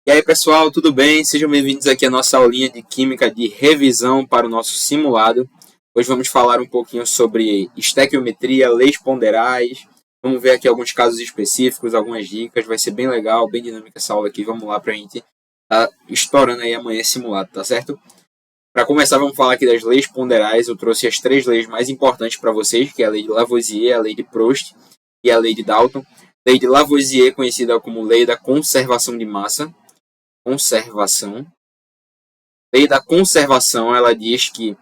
E aí pessoal, tudo bem? Sejam bem-vindos aqui à nossa aulinha de Química de revisão para o nosso simulado. Hoje vamos falar um pouquinho sobre estequiometria, leis ponderais. Vamos ver aqui alguns casos específicos, algumas dicas. Vai ser bem legal, bem dinâmica essa aula aqui. Vamos lá para a gente tá estourando aí amanhã esse simulado, tá certo? Para começar, vamos falar aqui das leis ponderais. Eu trouxe as 3 leis mais importantes para vocês, que é a lei de Lavoisier, a lei de Proust e a lei de Dalton. Lei de Lavoisier, conhecida como lei da conservação de massa. Lei da conservação, ela diz que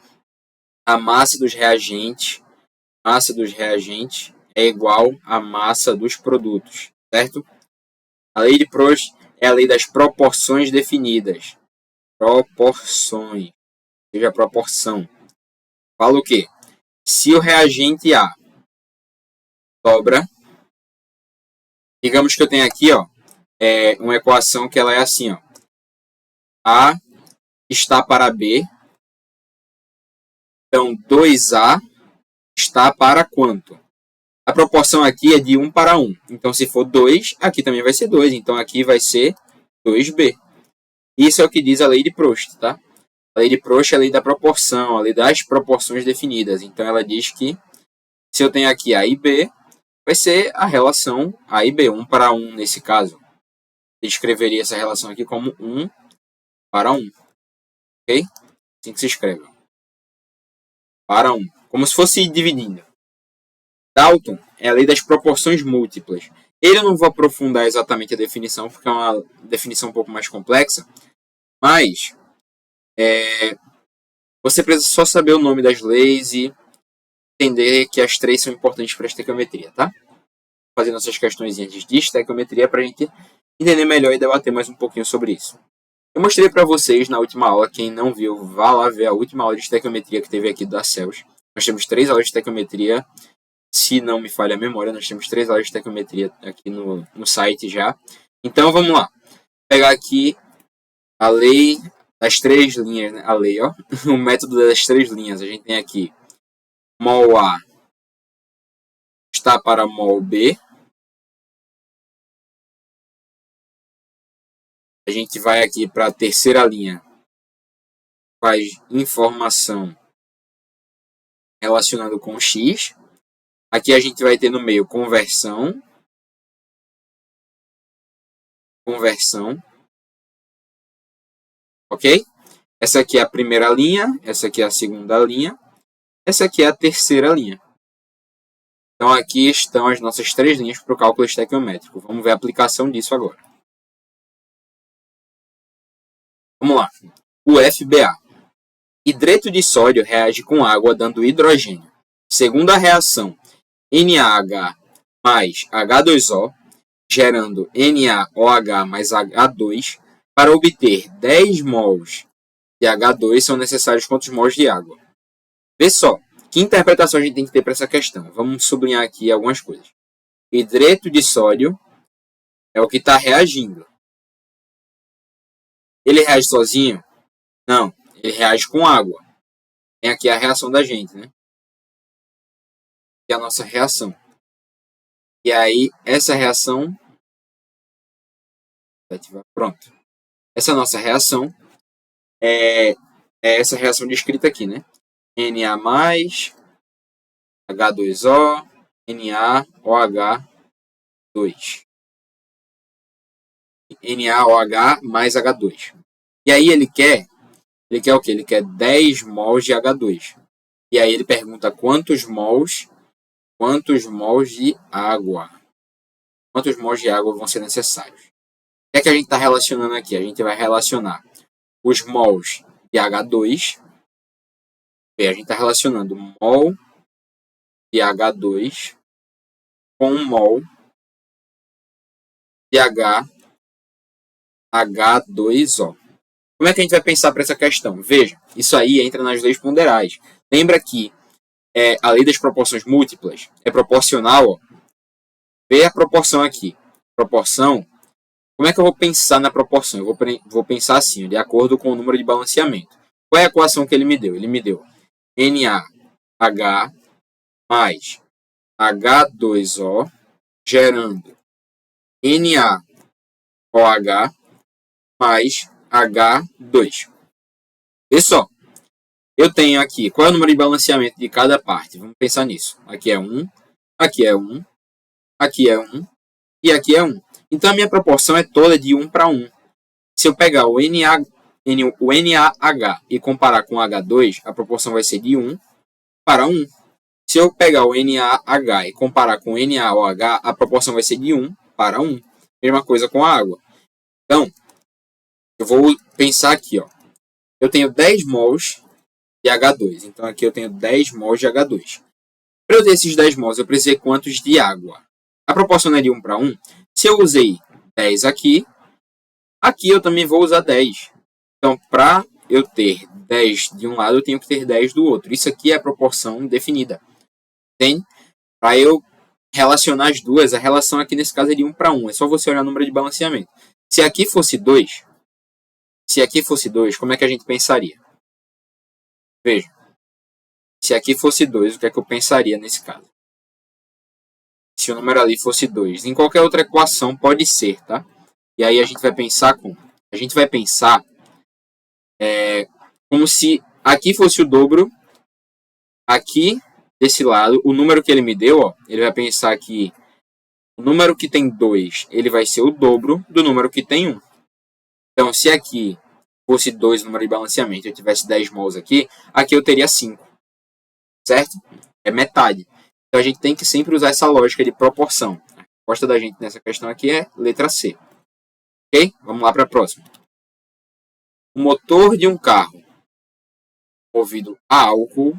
a massa dos reagentes é igual à massa dos produtos, certo? A lei de Proust é a lei das proporções definidas. Proporções, ou seja, proporção. Fala o quê? Se o reagente A dobra, digamos que eu tenho aqui, uma equação que ela é assim, A está para B, então 2A está para quanto? A proporção aqui é de 1 para 1. Então, se for 2, aqui também vai ser 2. Então, aqui vai ser 2B. Isso é o que diz a lei de Proust, tá? A lei de Proust é a lei da proporção, a lei das proporções definidas. Então, ela diz que se eu tenho aqui A e B, vai ser a relação A e B, 1 para 1 nesse caso. Eu escreveria essa relação aqui como 1 para 1. Ok? Assim que se escreve. Para 1. Como se fosse dividindo. Dalton é a lei das proporções múltiplas. Eu não vou aprofundar exatamente a definição, porque é uma definição um pouco mais complexa, mas você precisa só saber o nome das leis e entender que as 3 são importantes para a estequiometria, tá? Fazendo essas questões de estequiometria para a gente entender melhor e debater mais um pouquinho sobre isso. Eu mostrei para vocês na última aula, quem não viu, vá lá ver a última aula de estequiometria que teve aqui da CELS. Nós temos 3 aulas de estequiometria. Se não me falha a memória, nós temos 3 aulas de estequiometria aqui no site já. Então, vamos lá. Vou pegar aqui a lei das 3 linhas, né? A lei, o método das 3 linhas. A gente tem aqui mol A está para mol B. A gente vai aqui para a terceira linha. Faz informação relacionando com X. Aqui a gente vai ter no meio conversão. Ok? Essa aqui é a primeira linha, essa aqui é a segunda linha, essa aqui é a terceira linha. Então aqui estão as nossas 3 linhas para o cálculo estequiométrico. Vamos ver a aplicação disso agora. Vamos lá. O FBA. Hidreto de sódio reage com água dando hidrogênio. Segundo a reação NaH mais H2O, gerando NaOH mais H2, para obter 10 mols de H2 são necessários quantos mols de água? Vê só, que interpretação a gente tem que ter para essa questão? Vamos sublinhar aqui algumas coisas. Hidreto de sódio é o que está reagindo. Ele reage sozinho? Não, ele reage com água. Tem aqui a reação da gente, né? Que é a nossa reação. E aí, essa reação... Pronto. Essa nossa reação é essa reação descrita aqui, né? Na mais H2O, NaOH2. NaOH mais H2. E aí ele quer o quê? Ele quer 10 mols de H2. E aí ele pergunta quantos mols de água. Quantos mols de água vão ser necessários? O que é que a gente está relacionando aqui? A gente vai relacionar os mols de H2. A gente está relacionando mol de H2 com mol de H2O. Como é que a gente vai pensar para essa questão? Veja, isso aí entra nas leis ponderais. Lembra que a lei das proporções múltiplas é proporcional? Vê a proporção aqui. Proporção. Como é que eu vou pensar na proporção? Eu vou pensar assim, de acordo com o número de balanceamento. Qual é a equação que ele me deu? Ele me deu NaH mais H2O gerando NaOH mais H2. Vê só. Eu tenho aqui, qual é o número de balanceamento de cada parte? Vamos pensar nisso. Aqui é 1, aqui é 1, aqui é 1 e aqui é 1. Então a minha proporção é toda de 1 para 1. Se eu pegar o NaH e comparar com o H2, a proporção vai ser de 1 para 1. Se eu pegar o NaH e comparar com o NaOH, a proporção vai ser de 1 para 1. Mesma coisa com a água. Então, eu vou pensar aqui, ó. Eu tenho 10 mols de H2. Então, aqui eu tenho 10 mols de H2. Para eu ter esses 10 mols, eu precisei quantos de água? A proporção não é de 1 para 1. Se eu usei 10 aqui, aqui eu também vou usar 10. Então, para eu ter 10 de um lado, eu tenho que ter 10 do outro. Isso aqui é a proporção definida. Entende? Para eu relacionar as duas, a relação aqui nesse caso é de 1 para 1. É só você olhar o número de balanceamento. Se aqui fosse 2, como é que a gente pensaria? Veja. Se aqui fosse 2, o que é que eu pensaria nesse caso? Se o número ali fosse 2. Em qualquer outra equação pode ser, tá? E aí a gente vai pensar como? A gente vai pensar como se aqui fosse o dobro, aqui desse lado, o número que ele me deu, ó, ele vai pensar que o número que tem 2, ele vai ser o dobro do número que tem 1. Então, se aqui fosse 2 o número de balanceamento e eu tivesse 10 mols aqui eu teria 5. Certo? É metade. Então, a gente tem que sempre usar essa lógica de proporção. A resposta da gente nessa questão aqui é letra C. Ok? Vamos lá para a próxima. O motor de um carro movido a álcool.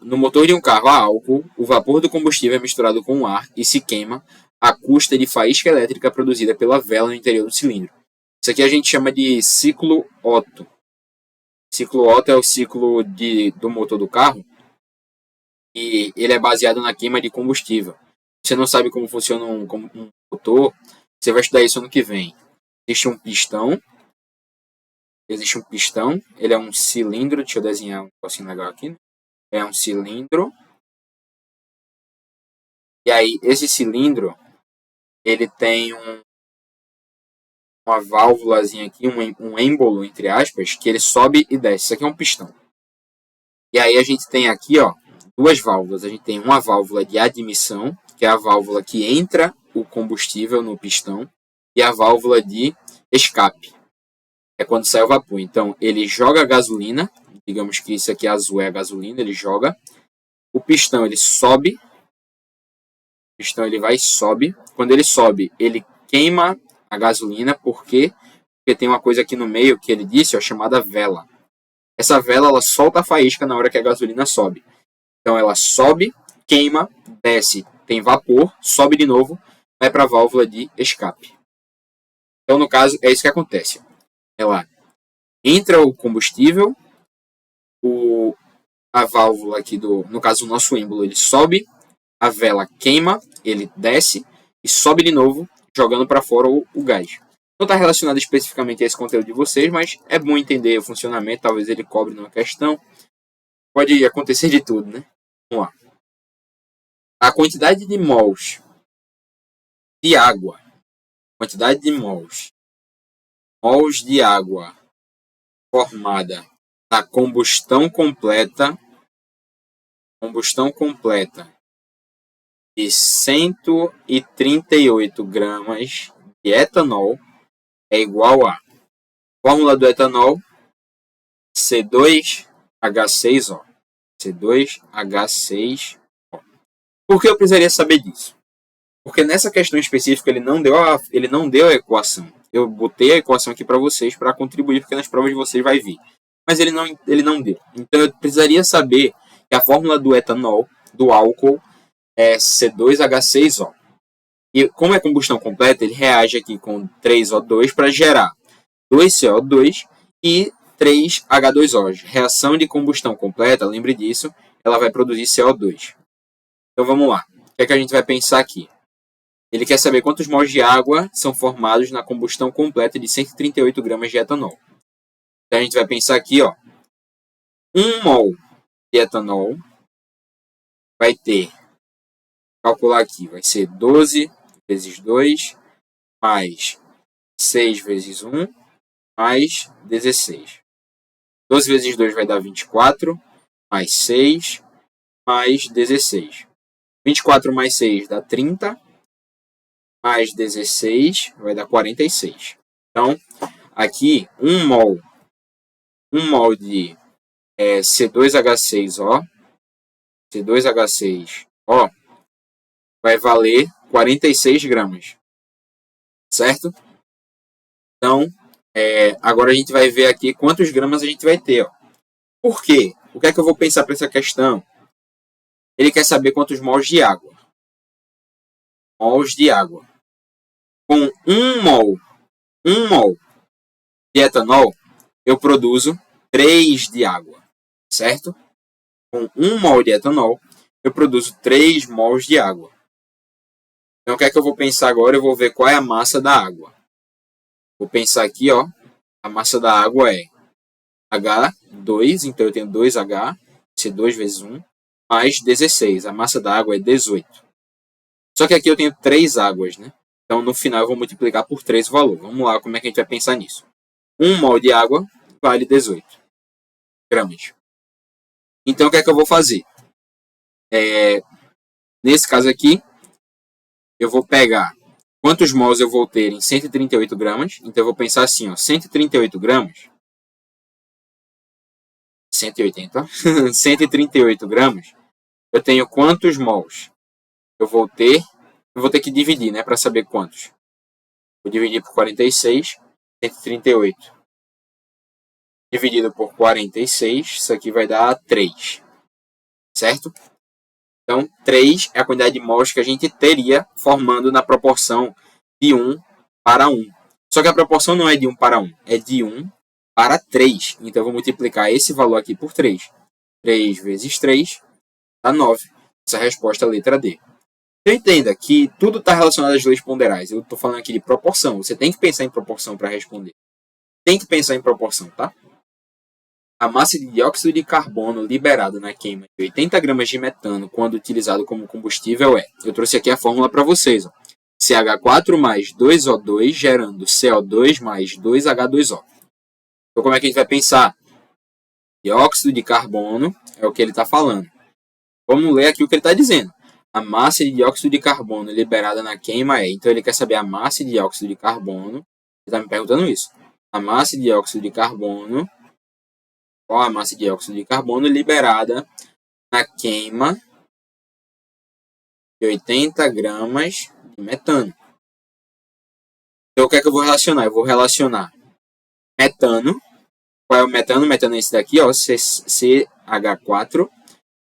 No motor de um carro a álcool, o vapor do combustível é misturado com o ar e se queima à custa de faísca elétrica produzida pela vela no interior do cilindro. Isso aqui a gente chama de ciclo Otto. Ciclo Otto é o ciclo do motor do carro e ele é baseado na queima de combustível. Você não sabe como funciona um motor, você vai estudar isso ano que vem. Existe um pistão, ele é um cilindro, deixa eu desenhar um negocinho legal aqui, né? É um cilindro. E aí, esse cilindro, ele tem uma válvulazinha aqui, um êmbolo, entre aspas, que ele sobe e desce. Isso aqui é um pistão. E aí a gente tem aqui, ó, duas válvulas. A gente tem uma válvula de admissão, que é a válvula que entra o combustível no pistão, e a válvula de escape, é quando sai o vapor. Então, ele joga a gasolina, digamos que isso aqui azul é a gasolina, ele joga. O pistão, ele sobe. O pistão, ele vai e sobe. Quando ele sobe, ele queima a gasolina, por quê? Porque tem uma coisa aqui no meio que ele disse, ó, chamada vela. Essa vela, ela solta a faísca na hora que a gasolina sobe. Então, ela sobe, queima, desce, tem vapor, sobe de novo, vai para a válvula de escape. Então, no caso, é isso que acontece. Ela entra o combustível, a válvula aqui no caso, o nosso êmbolo, ele sobe, a vela queima, ele desce e sobe de novo, jogando para fora o gás. Não está relacionado especificamente a esse conteúdo de vocês, mas é bom entender o funcionamento, talvez ele cobre numa questão. Pode acontecer de tudo, né? Vamos lá. A quantidade de mols de água, mols de água formada na combustão completa de 138 gramas de etanol é igual a fórmula do etanol C2H6O. C2H6O. Por que eu precisaria saber disso? Porque nessa questão específica ele não deu a equação. Eu botei a equação aqui para vocês para contribuir, porque nas provas de vocês vai vir. Mas ele não deu. Então eu precisaria saber que a fórmula do etanol, do álcool, é C2H6O. E como é combustão completa, ele reage aqui com 3O2 para gerar 2CO2 e 3H2O. Reação de combustão completa, lembre disso, ela vai produzir CO2. Então vamos lá. O que é que a gente vai pensar aqui? Ele quer saber quantos mols de água são formados na combustão completa de 138 gramas de etanol. Então a gente vai pensar aqui, ó, 1 mol de etanol vai ter, calcular aqui, vai ser 12 vezes 2 mais 6 vezes 1, mais 16. 12 vezes 2 vai dar 24, mais 6, mais 16. 24 mais 6 dá 30, mais 16 vai dar 46. Então, aqui, 1 mol de C2H6O, C2H6O, vai valer 46 gramas, certo? Então, agora a gente vai ver aqui quantos gramas a gente vai ter. Ó. Por quê? O que é que eu vou pensar para essa questão? Ele quer saber quantos mols de água. Mols de água. Com 1 mol de etanol, eu produzo 3 de água, certo? Com 1 mol de etanol, eu produzo 3 mols de água. Então, o que é que eu vou pensar agora? Eu vou ver qual é a massa da água. Vou pensar aqui, ó. A massa da água é H2, então eu tenho 2H, C2 vezes 1, mais 16. A massa da água é 18. Só que aqui eu tenho 3 águas, né? Então, no final, eu vou multiplicar por 3 o valor. Vamos lá, como é que a gente vai pensar nisso? 1 mol de água vale 18 gramas. Então, o que é que eu vou fazer? Nesse caso aqui, eu vó pegar quantos mols eu vou ter em 138 gramas. Então, eu vou pensar assim, ó, 138 gramas. 180. 138 gramas. Eu tenho quantos mols? Eu vou ter que dividir, né, para saber quantos. Vou dividir por 46, 138 dividido por 46, isso aqui vai dar 3, certo? Então, 3 é a quantidade de mols que a gente teria formando na proporção de 1 para 1. Só que a proporção não é de 1 para 1, é de 1 para 3. Então, eu vou multiplicar esse valor aqui por 3. 3 vezes 3 dá 9. Essa é a resposta, a letra D. Então, entenda que tudo está relacionado às leis ponderais. Eu estou falando aqui de proporção. Você tem que pensar em proporção para responder. Tem que pensar em proporção, tá? A massa de dióxido de carbono liberada na queima de 80 gramas de metano quando utilizado como combustível é... Eu trouxe aqui a fórmula para vocês. Ó. CH4 mais 2O2 gerando CO2 mais 2H2O. Então, como é que a gente vai pensar? Dióxido de carbono é o que ele está falando. Vamos ler aqui o que ele está dizendo. A massa de dióxido de carbono liberada na queima é... Então, ele quer saber a massa de dióxido de carbono. Ele está me perguntando isso. A massa de dióxido de carbono... Qual a massa de dióxido de carbono liberada na queima de 80 gramas de metano? Então, o que é que eu vou relacionar? Eu vou relacionar metano. Qual é o metano? O metano é esse daqui, ó, CH4.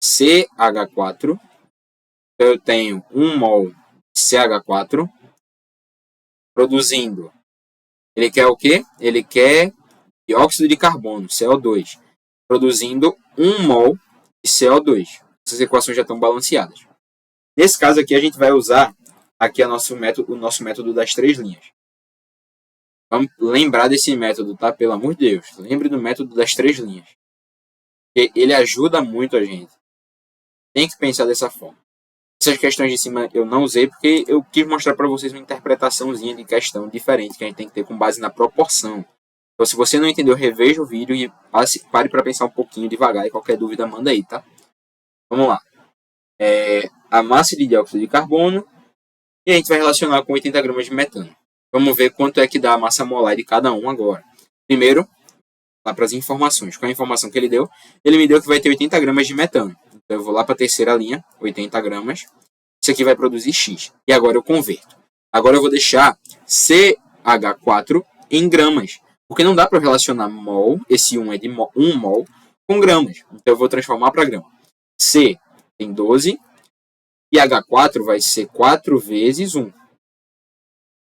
CH4. Então, eu tenho 1 mol de CH4 produzindo. Ele quer o quê? Ele quer dióxido de carbono, CO2, produzindo 1 mol de CO2. Essas equações já estão balanceadas. Nesse caso aqui, a gente vai usar aqui o nosso método das 3 linhas. Vamos lembrar desse método, tá? Pelo amor de Deus. Lembre do método das 3 linhas. Ele ajuda muito a gente. Tem que pensar dessa forma. Essas questões de cima eu não usei porque eu quis mostrar para vocês uma interpretaçãozinha de questão diferente que a gente tem que ter com base na proporção. Então, se você não entendeu, reveja o vídeo e pare para pensar um pouquinho devagar e qualquer dúvida manda aí, tá? Vamos lá. A massa de dióxido de carbono e a gente vai relacionar com 80 gramas de metano. Vamos ver quanto é que dá a massa molar de cada um agora. Primeiro, lá para as informações. Qual é a informação que ele deu? Ele me deu que vai ter 80 gramas de metano. Então, eu vou lá para a terceira linha, 80 gramas. Isso aqui vai produzir X. E agora eu converto. Agora eu vou deixar CH4 em gramas. Porque não dá para relacionar mol, esse 1 é de 1 mol, com gramas. Então eu vou transformar para grama. C tem 12 e H4 vai ser 4 vezes 1.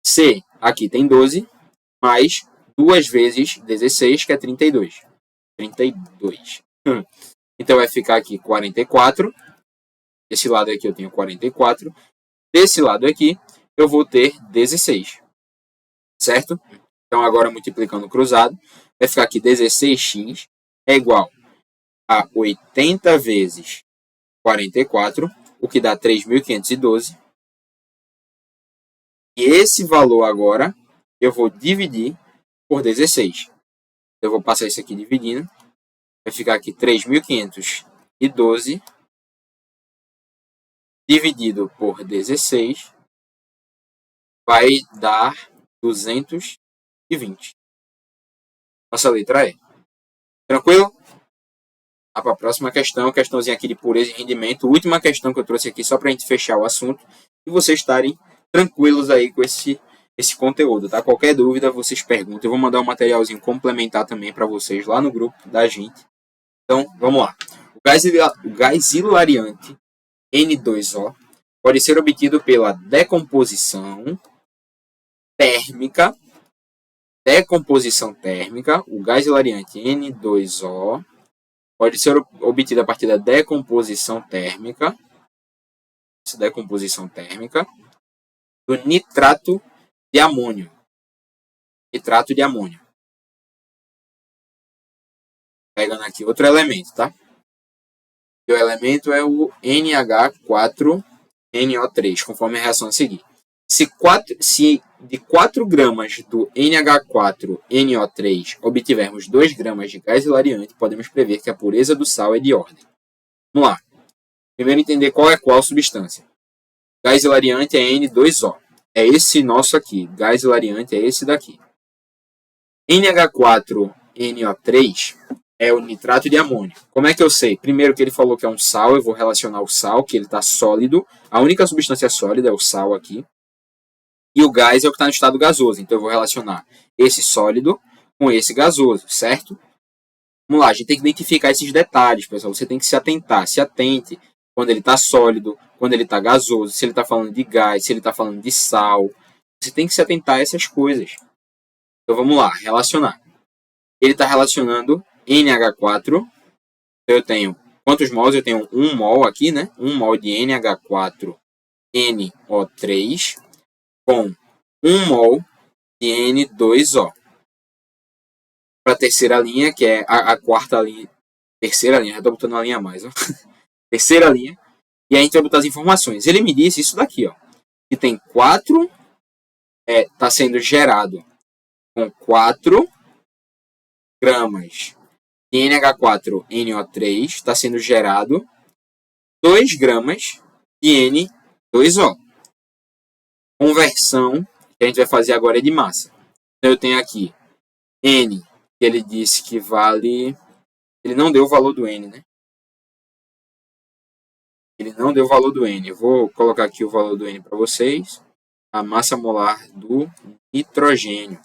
C aqui tem 12 mais 2 vezes 16, que é 32. 32. Então vai ficar aqui 44. Desse lado aqui eu tenho 44. Desse lado aqui eu vou ter 16. Certo? Então, agora multiplicando cruzado, vai ficar aqui 16x é igual a 80 vezes 44, o que dá 3.512. E esse valor agora eu vou dividir por 16. Eu vou passar isso aqui dividindo. Vai ficar aqui 3.512 dividido por 16 vai dar 220. Nossa letra E. Tranquilo? Vamos para a próxima questão, questãozinha aqui de pureza e rendimento. Última questão que eu trouxe aqui só para a gente fechar o assunto e vocês estarem tranquilos aí com esse conteúdo, tá? Qualquer dúvida, vocês perguntam. Eu vou mandar um materialzinho complementar também para vocês lá no grupo da gente. Então, vamos lá. O gás hilariante N2O pode ser obtido pela decomposição térmica. O gás hilariante N2O pode ser obtido a partir da decomposição térmica do nitrato de amônio. Pegando aqui outro elemento, tá? E o elemento é o NH4NO3, conforme a reação a seguir. Se de 4 gramas do NH4NO3 obtivermos 2 gramas de gás hilariante, podemos prever que a pureza do sal é de ordem. Vamos lá. Primeiro entender qual é qual substância. Gás hilariante é N2O. É esse nosso aqui. Gás hilariante é esse daqui. NH4NO3 é o nitrato de amônio. Como é que eu sei? Primeiro que ele falou que é um sal, eu vou relacionar o sal, que ele está sólido. A única substância sólida é o sal aqui. E o gás é o que está no estado gasoso. Então eu vou relacionar esse sólido com esse gasoso, certo? Vamos lá, a gente tem que identificar esses detalhes, pessoal. Você tem que se atentar. Se atente quando ele está sólido, quando ele está gasoso, se ele está falando de gás, se ele está falando de sal. Você tem que se atentar a essas coisas. Então vamos lá, relacionar. Ele está relacionando NH4. Então eu tenho quantos mols? Eu tenho 1 mol aqui, né? 1 mol de NH4NO3 com 1 mol de N2O. Para a terceira linha, que é a quarta linha. Terceira linha, já estou botando uma linha a mais. Ó. Terceira linha. E aí a gente vai botar as informações. Ele me disse isso daqui, ó. Que tem 4. Está sendo gerado com 4 gramas de NH4NO3. Está sendo gerado 2 gramas de N2O. Conversão que a gente vai fazer agora é de massa. Então eu tenho aqui N, que ele disse que vale... Ele não deu o valor do N, né? Ele não deu o valor do N. Eu vou colocar aqui o valor do N para vocês. A massa molar do nitrogênio.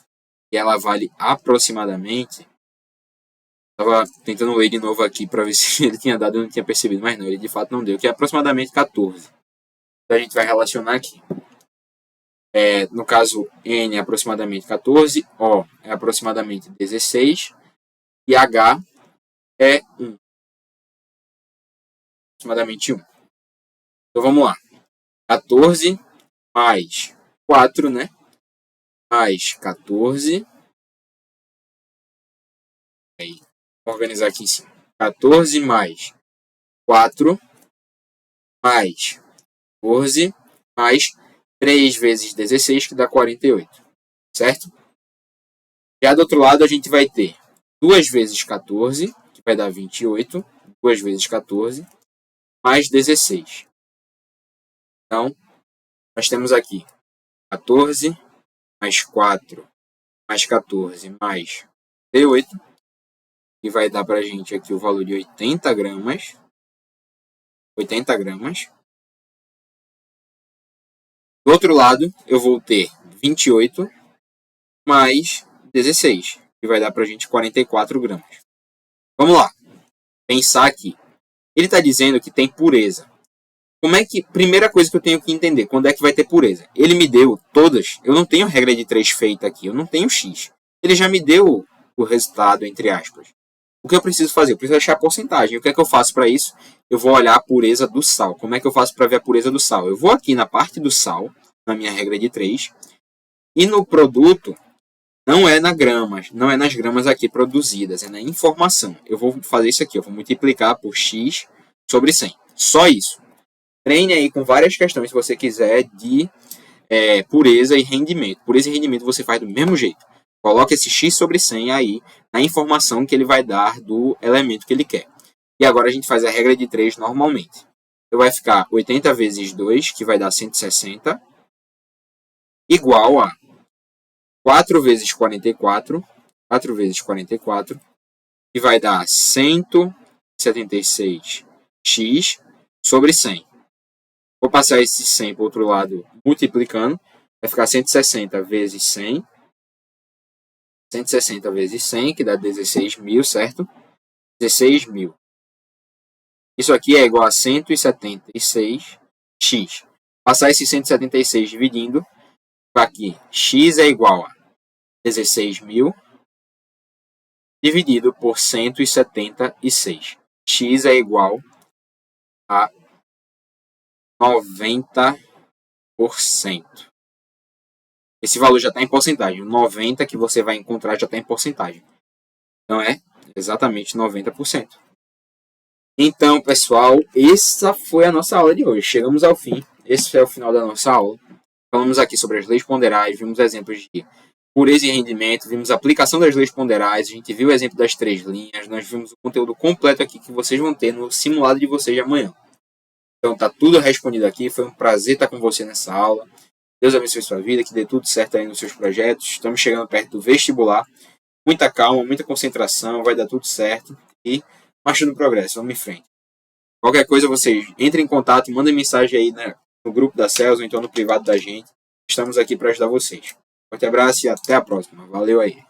E ela vale aproximadamente... Estava tentando ler de novo aqui para ver se ele tinha dado, eu não tinha percebido, mas não, ele de fato não deu, que é aproximadamente 14. Então a gente vai relacionar aqui. No caso, N é aproximadamente 14, O é aproximadamente 16 e H é 1. Aproximadamente 1. Então vamos lá. 14 mais 4, né? Mais 14. Aí, vou organizar aqui em cima. 14 mais 4 mais 14 mais 3 vezes 16, que dá 48. Certo? Já do outro lado, a gente vai ter 2 vezes 14, que vai dar 28. 2 vezes 14, mais 16. Então, nós temos aqui 14, mais 4, mais 14, mais 38. E vai dar para a gente aqui o valor de 80 gramas. 80 gramas. Do outro lado, eu vou ter 28 mais 16, que vai dar para a gente 44 gramas. Vamos lá. Pensar aqui. Ele está dizendo que tem pureza. Como é que... Primeira coisa que eu tenho que entender, quando é que vai ter pureza? Ele me deu todas. Eu não tenho regra de 3 feita aqui. Eu não tenho X. Ele já me deu o resultado, entre aspas. O que eu preciso fazer? Eu preciso achar a porcentagem. O que é que eu faço para isso? Eu vou olhar a pureza do sal. Como é que eu faço para ver a pureza do sal? Eu vou aqui na parte do sal, na minha regra de 3, e no produto, não é nas gramas aqui produzidas, é na informação. Eu vou fazer isso aqui, eu vou multiplicar por x sobre 100. Só isso. Treine aí com várias questões, se você quiser, de pureza e rendimento. Pureza e rendimento você faz do mesmo jeito. Coloca esse x sobre 100 aí na informação que ele vai dar do elemento que ele quer. E agora a gente faz a regra de 3 normalmente. Então vai ficar 80 vezes 2, que vai dar 160, igual a 4 vezes 44, que vai dar 176x sobre 100. Vou passar esse 100 para o outro lado multiplicando. Vai ficar 160 vezes 100. 160 vezes 100, que dá 16.000, certo? 16.000. Isso aqui é igual a 176x. Passar esse 176 dividindo. Aqui, x é igual a 16.000 dividido por 176. X é igual a 90%. Esse valor já está em porcentagem. O 90% que você vai encontrar já está em porcentagem. Então é exatamente 90%. Então, pessoal, essa foi a nossa aula de hoje. Chegamos ao fim. Esse é o final da nossa aula. Falamos aqui sobre as leis ponderais, vimos exemplos de pureza e rendimento, vimos a aplicação das leis ponderais, a gente viu o exemplo das 3 linhas, nós vimos o conteúdo completo aqui que vocês vão ter no simulado de vocês de amanhã. Então tá tudo respondido aqui, foi um prazer estar com você nessa aula. Deus abençoe sua vida, que dê tudo certo aí nos seus projetos. Estamos chegando perto do vestibular. Muita calma, muita concentração, vai dar tudo certo. E marcha no progresso, vamos em frente. Qualquer coisa, vocês entrem em contato, mandem mensagem aí, né, no grupo da CELS ou então no privado da gente. Estamos aqui para ajudar vocês. Forte abraço e até a próxima. Valeu aí.